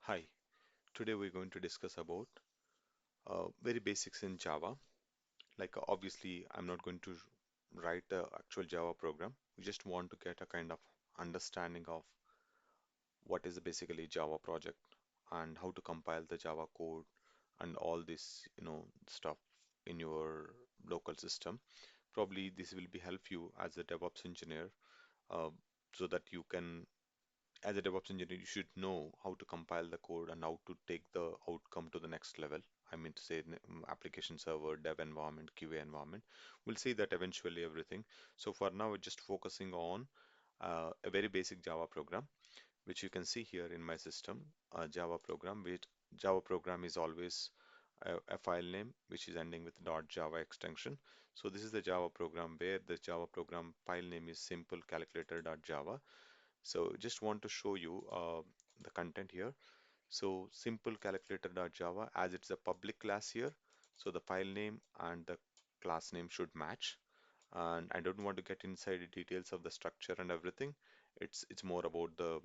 Hi, today we're going to discuss about very basics in Java. Obviously, I'm not going to write the actual Java program. We just want to get a kind of understanding of what is basically Java project and how to compile the Java code and all this, stuff in your local system. Probably this will be help you as a DevOps engineer, uh, so that you can as a DevOps engineer, you should know how to compile the code and how to take the outcome to the next level. I mean to say application server, dev environment, QA environment. We'll see that eventually everything. So for now, we're just focusing on a very basic Java program, which you can see here in my system, a Java program, which Java program is always a file name which is ending with .java extension. So this is the Java program where the Java program file name is simple calculator.java. So just want to show you the content here. So simple calculator.java, as it's a public class here, so the file name and the class name should match. And I don't want to get inside the details of the structure and everything. It's more about the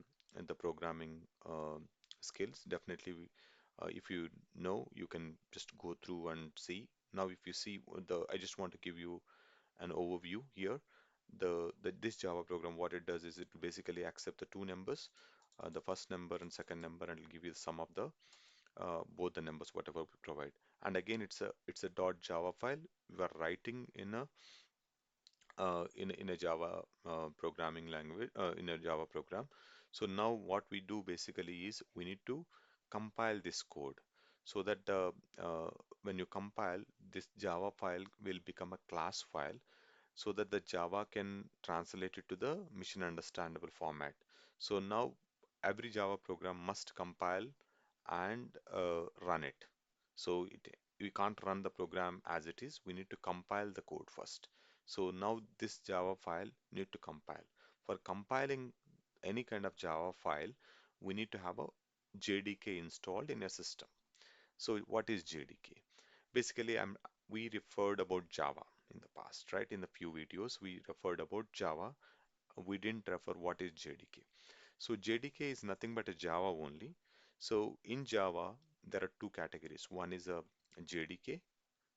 programming skills. Definitely, if you know, you can just go through and see. Now, if you see I just want to give you an overview here. This Java program, what it does is it basically accept the two numbers, the first number and second number, and it'll give you the sum of the both the numbers, whatever we provide. And again, it's a .java file. We are writing in a Java programming language, in a Java program. So now what we do basically is we need to compile this code so that uh, when you compile, this Java file will become a class file so that the Java can translate it to the machine understandable format. So now every Java program must compile and run it. So we can't run the program as it is. We need to compile the code first. So now this Java file need to compile. For compiling any kind of Java file, we need to have a JDK installed in a system. So what is JDK? Basically, we referred about Java in the past, right? In the few videos, we referred about Java. We didn't refer what is JDK. So JDK is nothing but a Java only. So in Java, there are two categories. One is a JDK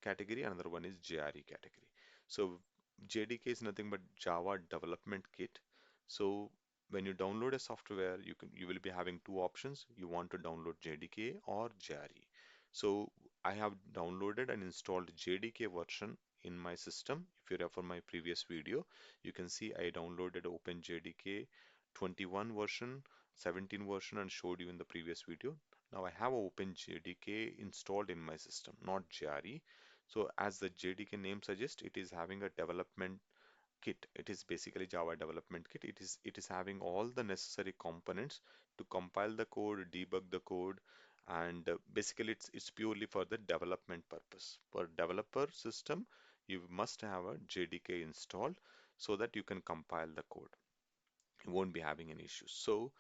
category, another one is JRE category. So JDK is nothing but Java Development Kit. So when you download a software, you will be having two options. You want to download JDK or JRE. So I have downloaded and installed JDK version in my system. If you refer my previous video, you can see I downloaded OpenJDK 21 version, 17 version and showed you in the previous video. Now I have OpenJDK installed in my system, not JRE. So as the JDK name suggests, it is having a development kit. It is basically Java development kit. It is having all the necessary components to compile the code, debug the code, and basically it's purely for the development purpose. For developer system, you must have a JDK installed so that you can compile the code. You won't be having any issues. So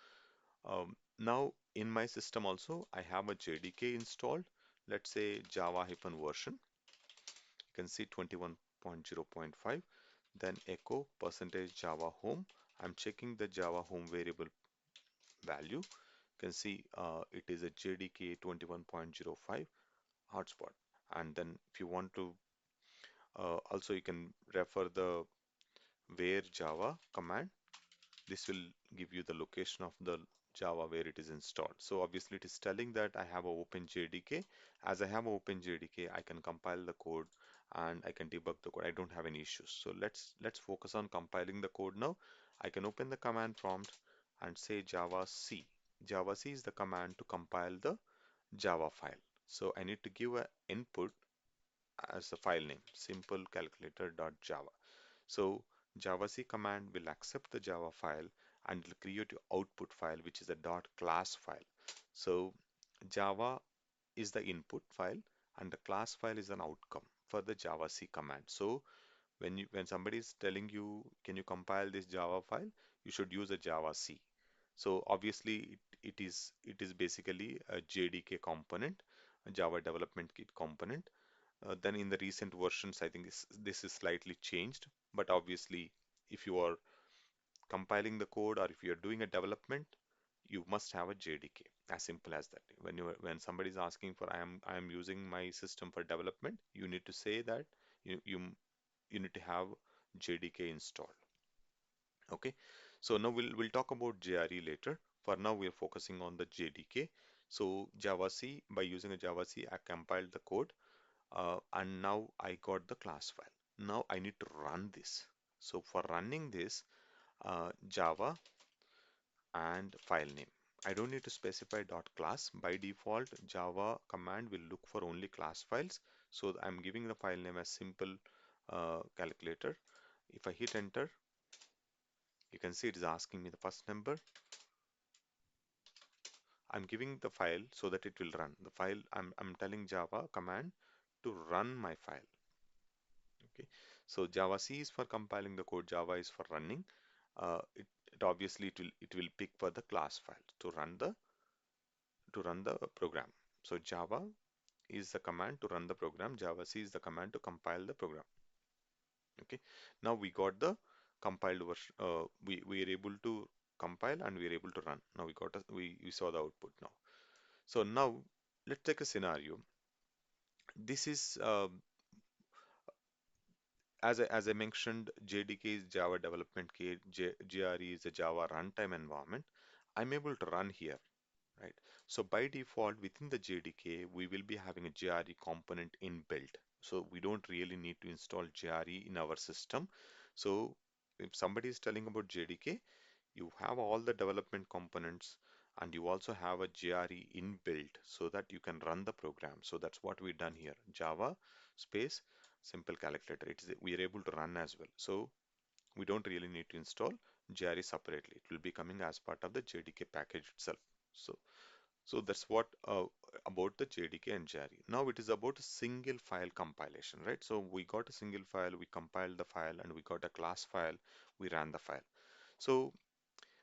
now in my system also, I have a JDK installed. Let's say Java-version. You can see 21.0.5, then echo percentage Java home. I'm checking the Java home variable value. You can see it is a JDK 21.05 hotspot. And then if you want to, also you can refer the where Java command. This will give you the location of the Java where it is installed. So obviously it is telling that I have a OpenJDK. As I have OpenJDK, I can compile the code and I can debug the code. I don't have any issues. So let's focus on compiling the code now. I can open the command prompt and say Java C. Java C is the command to compile the Java file. So I need to give an input as a file name, simple calculator.java. So javac command will accept the Java file and will create your output file, which is a .class file. So Java is the input file and the class file is an outcome for the javac command. So when somebody is telling you, can you compile this Java file, you should use a javac. So obviously it is basically a JDK component, a Java Development Kit component. Then in the recent versions, I think this is slightly changed. But obviously, if you are compiling the code or if you are doing a development, you must have a JDK. As simple as that. When somebody is asking for I am using my system for development, you need to say that you you you need to have JDK installed. Okay, so now we'll talk about JRE later. For now, we are focusing on the JDK. So Java C, by using a Java C, I compiled the code, and now I got the class file. Now I need to run this. So for running this, Java and file name. I don't need to specify .class. By default, Java command will look for only class files. So I'm giving the file name as simple calculator. If I hit enter, you can see it is asking me the first number. I'm giving the file so that it will run. The file, I'm telling Java command to run my file. Okay. So Java C is for compiling the code, Java is for running. It obviously it will pick for the class file to run the program. So Java is the command to run the program. Java C is the command to compile the program. Okay. Now we got the compiled version. We are able to compile and we are able to run. Now we saw the output now. So now let's take a scenario. This is as I mentioned, JDK is Java Development Kit, JRE is a Java runtime environment. I'm able to run here, right? So by default, within the JDK, we will be having a JRE component inbuilt. So we don't really need to install JRE in our system. So if somebody is telling about JDK, you have all the development components and you also have a JRE inbuilt so that you can run the program. So that's what we've done here. Java space simple calculator. We are able to run as well. So we don't really need to install JRE separately. It will be coming as part of the JDK package itself. So that's what about the JDK and JRE. Now it is about a single file compilation, right? So we got a single file, we compiled the file, and we got a class file, we ran the file. So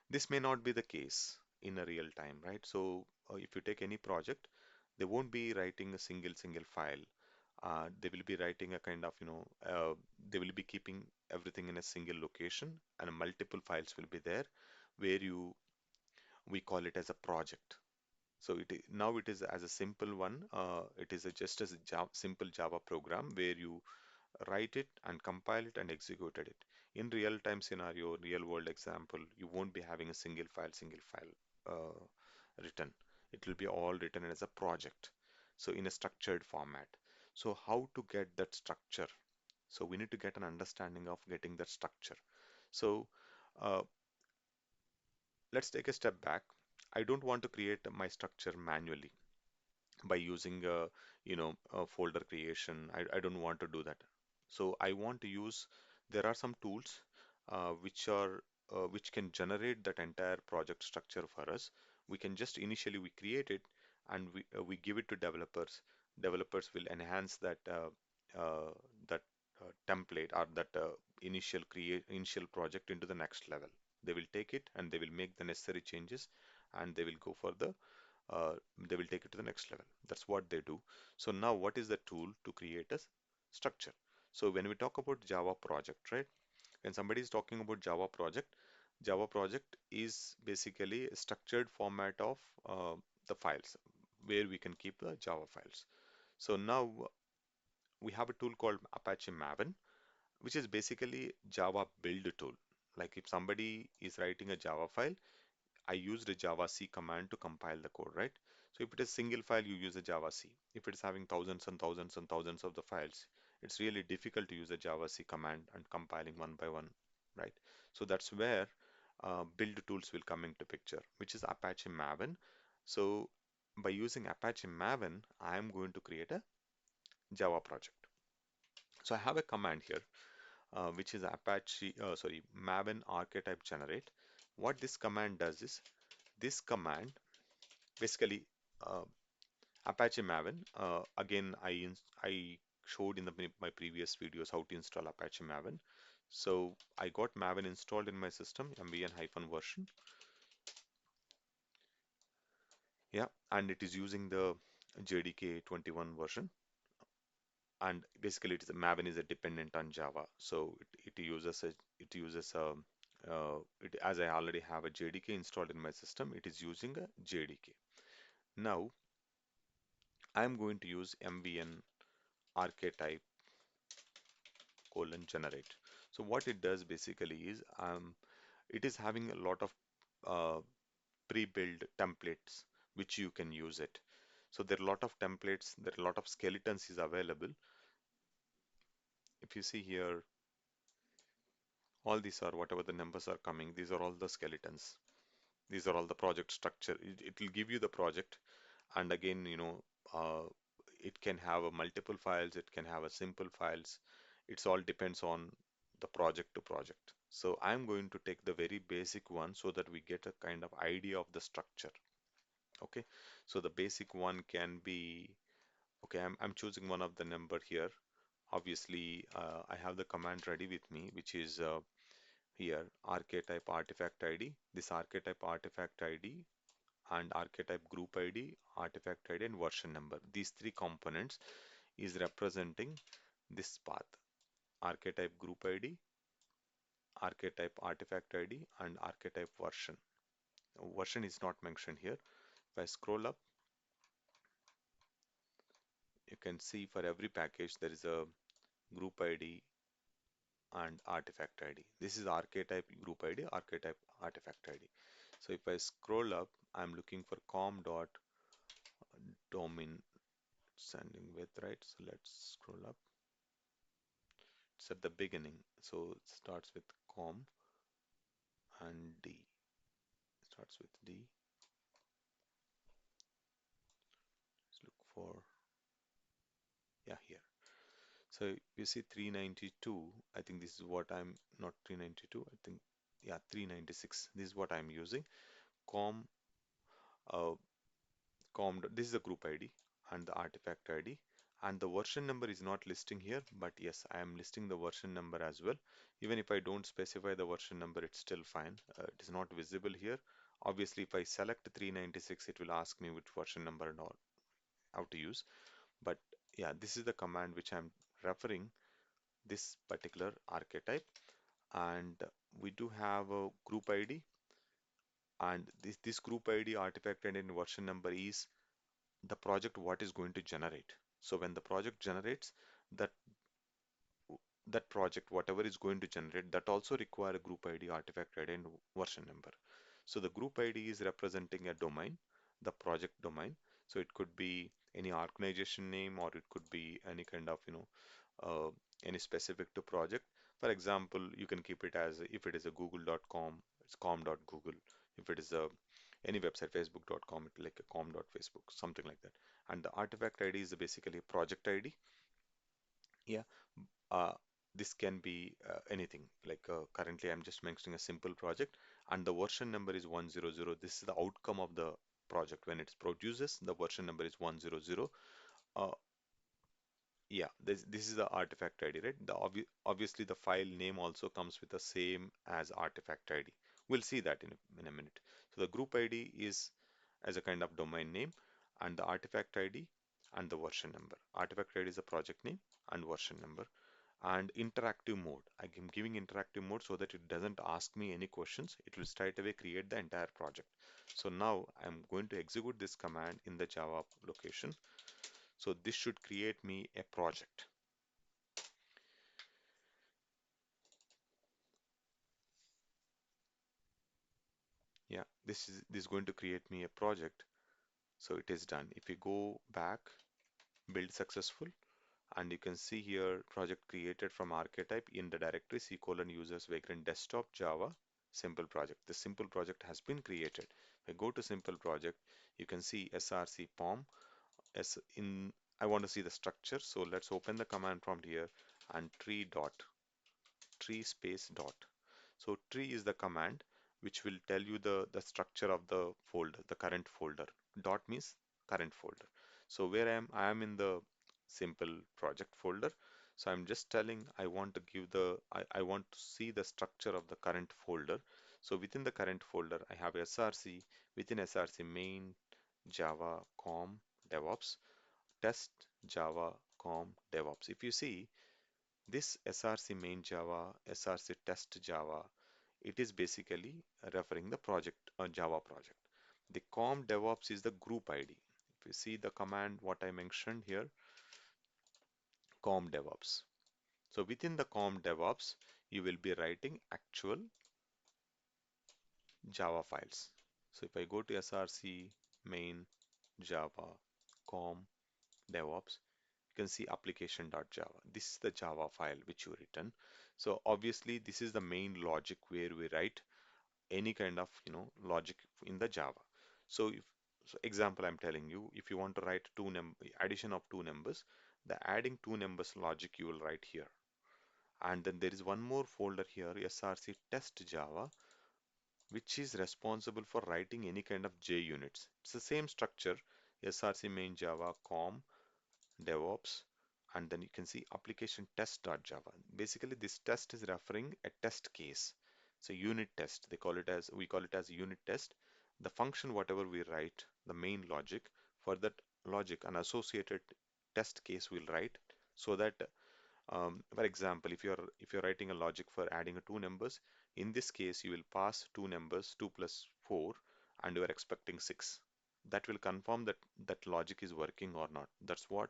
this may not be the case in a real time, right? So if you take any project, they won't be writing a single file. They will be writing a kind of, they will be keeping everything in a single location, and multiple files will be there where we call it as a project. So now it is as a simple one. It is just as a simple Java program where you write it and compile it and executed it. In real time scenario, real world example, you won't be having a single file written. It will be all written as a project. So in a structured format. So how to get that structure? So we need to get an understanding of getting that structure. So uh, let's take a step back. I don't want to create my structure manually by using a folder creation. I don't want to do that. So I want to use, there are some tools which can generate that entire project structure for us. We can just initially we create it and we give it to developers. Developers will enhance that template or that initial project into the next level. They will take it and they will make the necessary changes and they will go for uh, they will take it to the next level. That's what they do. So now what is the tool to create a structure? So when we talk about Java project, right? When somebody is talking about Java project is basically a structured format of the files where we can keep the Java files. So now we have a tool called Apache Maven, which is basically Java build tool. Like if somebody is writing a Java file, I used a Java C command to compile the code, right? So if it is single file, you use a Java C. If it is having thousands and thousands and thousands of the files, it's really difficult to use a Java C command and compiling one by one, right? So that's where build tools will come into picture, which is Apache Maven. So by using Apache Maven, I am going to create a Java project. So I have a command here, which is Maven archetype generate. What this command does is this command basically uh, Apache Maven. Again, I showed in my previous videos how to install Apache Maven. So I got Maven installed in my system, mvn-version. Yeah, and it is using the JDK 21 version. And basically, Maven is a dependent on Java, so it uses as I already have a JDK installed in my system, it is using a JDK. Now I'm going to use MVN archetype generate. So what it does basically is it is having a lot of uh, pre-built templates which you can use it. So there are a lot of templates, there are a lot of skeletons is available. If you see here, all these are whatever the numbers are coming, these are all the skeletons. These are all the project structure. It will give you the project, and again, it can have a multiple files, it can have a simple files. It's all depends on the project to project. So I'm going to take the very basic one so that we get a kind of idea of the structure. Okay, so the basic one can be, okay, I'm choosing one of the number here. Obviously, I have the command ready with me, which is here archetype artifact ID. This archetype artifact ID and archetype group ID, artifact ID, and version number. These three components is representing this path. Archetype group ID, archetype artifact ID, and archetype version. Version is not mentioned here. If I scroll up, you can see for every package there is a group ID and artifact ID. This is archetype group ID, archetype artifact ID. So if I scroll up, I'm looking for com dot domain sending with, right? So let's scroll up. It's at the beginning. So it starts with com and D. Starts with D. Let's look for, yeah, here. So you see 392. I think this is what I'm, not 392. I think, yeah, 396. This is what I'm using. Com, uh, this is the group ID and the artifact ID. And the version number is not listing here, but yes, I am listing the version number as well. Even if I don't specify the version number, it's still fine. It is not visible here. Obviously, if I select 396, it will ask me which version number and all how to use. But yeah, this is the command which I'm referring this particular archetype. And we do have a group ID, and this group ID artifact and version number is the project what is going to generate. So when the project generates, that that project, whatever is going to generate, that also require a group ID, artifact ID, and version number. So the group ID is representing a domain, the project domain. So it could be any organization name, or it could be any kind of, uh, any specific to project. For example, you can keep it as if it is a google.com, it's com.google. If it is a any website, facebook.com, it's like a com.facebook, something like that. And the artifact ID is basically a project ID. Yeah, uh, this can be anything. Like currently, I'm just mentioning a simple project, and the version number is 100. This is the outcome of the project. When it produces, the version number is 100. Uh, yeah, this is the artifact ID, right? Obviously, the file name also comes with the same as artifact ID. We'll see that in a minute. So the group ID is as a kind of domain name, and the artifact ID and the version number. Artifact ID is a project name and version number. And interactive mode. I am giving interactive mode so that it doesn't ask me any questions. It will straight away create the entire project. So now I'm going to execute this command in the Java location. So this should create me a project. Yeah, this is going to create me a project. So it is done. If you go back, build successful, and you can see here project created from archetype in the directory C colon users vagrant desktop Java simple project. The simple project has been created. If I go to simple project, you can see src pom s in I want to see the structure. So let's open the command prompt here and tree space dot. So tree is the command which will tell you the structure of the folder, the current folder. Dot means current folder. So where I am in the simple project folder. So I'm just telling I want to give I want to see the structure of the current folder. So within the current folder, I have src, within src main java com devops test java com devops. If you see this src main java, src test java, it is basically referring the project, Java project. The com DevOps is the group ID. If you see the command, what I mentioned here, com DevOps. So within the com DevOps, you will be writing actual Java files. So if I go to src main Java com DevOps, you can see application.java. This is the Java file which you written. So obviously this is the main logic where we write any kind of logic in the Java. So if so example I'm telling you, if you want to write addition of two numbers, the adding two numbers logic you will write here. And then there is one more folder here, src test Java, which is responsible for writing any kind of JUnits. It's the same structure, src main Java com DevOps, and then you can see application test.java. Basically, this test is referring a test case. So unit test, we call it as unit test. The function, whatever we write, the main logic, for that logic, an associated test case will write so that for example, if you're writing a logic for adding two numbers, in this case you will pass two numbers, 2 plus 4, and you are expecting 6. That will confirm that that logic is working or not. That's what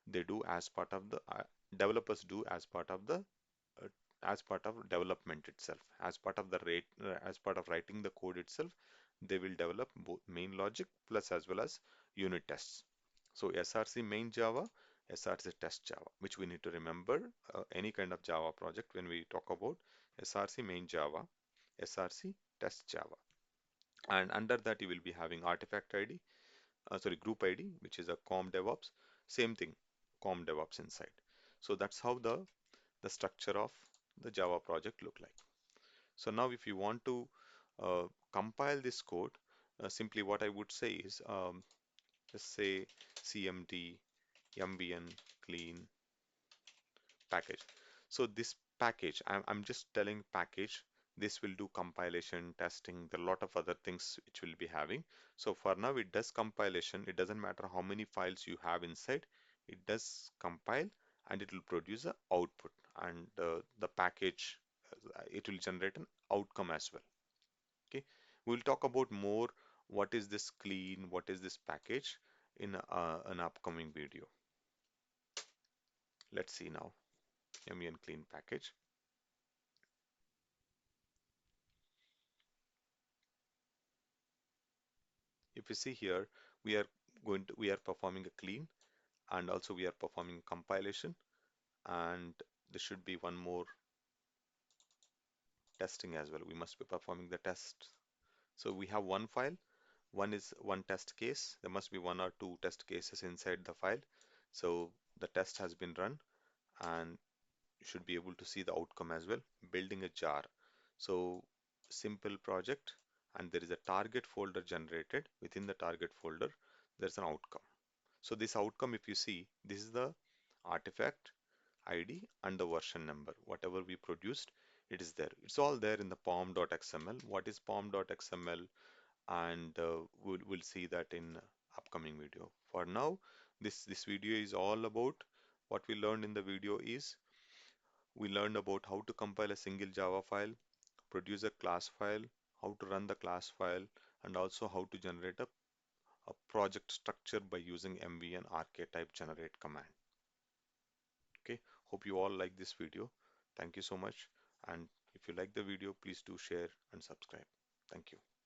they do as part of the developers do uh, as part of development itself, as part of as part of writing the code itself. They will develop both main logic plus as well as unit tests. So src main Java, src test Java, which we need to remember any kind of Java project when we talk about src main Java, src test Java. And under that you will be having artifact ID, group ID, which is a com DevOps. Same thing, com DevOps inside. So that's how the structure of the Java project look like. So now if you want to compile this code, simply what I would say is just say cmd mvn clean package. So this package, I'm just telling package, this will do compilation, testing, there are a lot of other things which will be having. So for now it does compilation. It doesn't matter how many files you have inside, it does compile and it will produce a output, and the package, it will generate an outcome as well. Okay, we'll talk about more what is this clean, what is this package in an upcoming video. Let's see now, mvn clean package. If you see here, we are performing a clean, and also we are performing compilation, and there should be one more testing as well. We must be performing the test. So we have one file, one is one test case. There must be one or two test cases inside the file. So the test has been run, and you should be able to see the outcome as well. Building a jar. So simple project, and there is a target folder generated. Within the target folder, there's an outcome. So this outcome, if you see, this is the artifact ID and the version number. Whatever we produced, it is there. It's all there in the pom.xml. What is pom.xml? And we'll see that in upcoming video. For now, this video is all about what we learned in the video is we learned about how to compile a single Java file, produce a class file, how to run the class file, and also how to generate a project structure by using mvn archetype generate command. Okay, hope you all like this video. Thank you so much. And if you like the video, please do share and subscribe. Thank you.